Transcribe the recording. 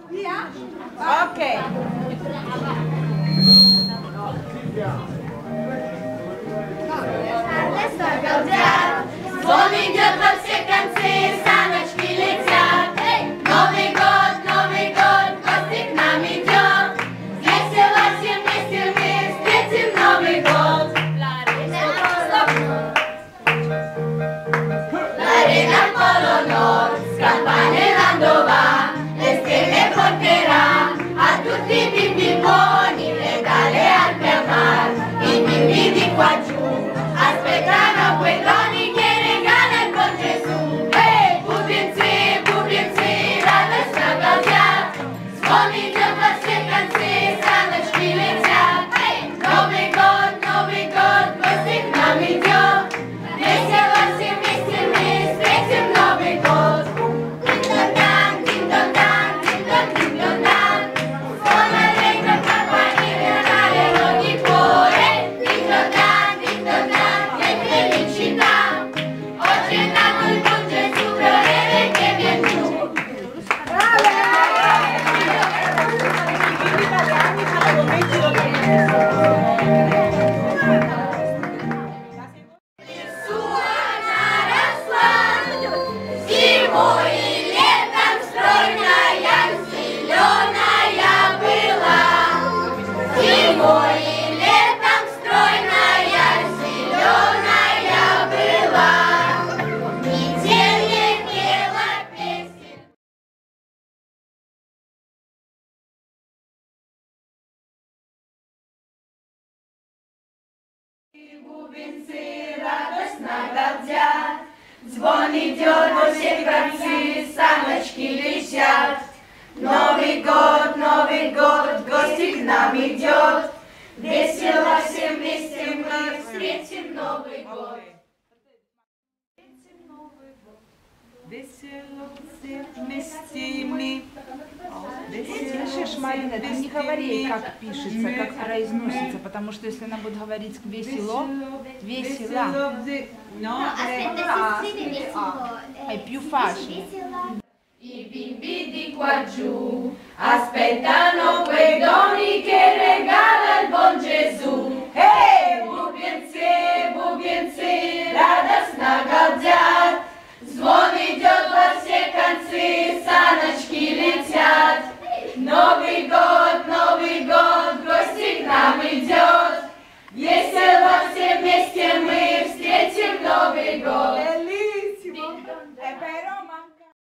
Ok. Он идет во все концы, саночки летят. Новый год, гости к нам идет. Весело все вместе мы встретим Новый год. L'arena Polo Nord, scampane Landova, le stelle porterà a tutti i bimbi buoni, Natale anche a mar. I bimbi di qua giù aspettano quei doni che regala il buon Gesù. Бубенцы, радостно галдят, звон идет во все концы, саночки летят. Новый год, гости к нам идет. Весело все вместе мы встретим Новый год. Дин-дон-дан, дин-дон-дан, дин-дон, дин-дон-дан. Suona allegro il campanile, nell'aereo di cuore. Ding-dong-dan, ding-dong-dan, che felicità. Oggi è nato il buon Gesù, volere che vien giù. Суана росла, зимой и летом стройная, зеленая была. Зимой и летом стройная, зеленая была. Метелье пела песен. Бубенцы радостно галдят, звон идет во все концы, саночки летят. Новый год, гости к нам идет. Весело все вместе мы встретим Новый год. Весело все вместе мы. Слышишь, Марина, ты не говори, как пишется, как произносится, потому что если она будет говорить весело, весело, No, Aspetta, si scrive vestito. è più facile. I bimbi di qua giù aspettano quei doni che regala il buon Gesù.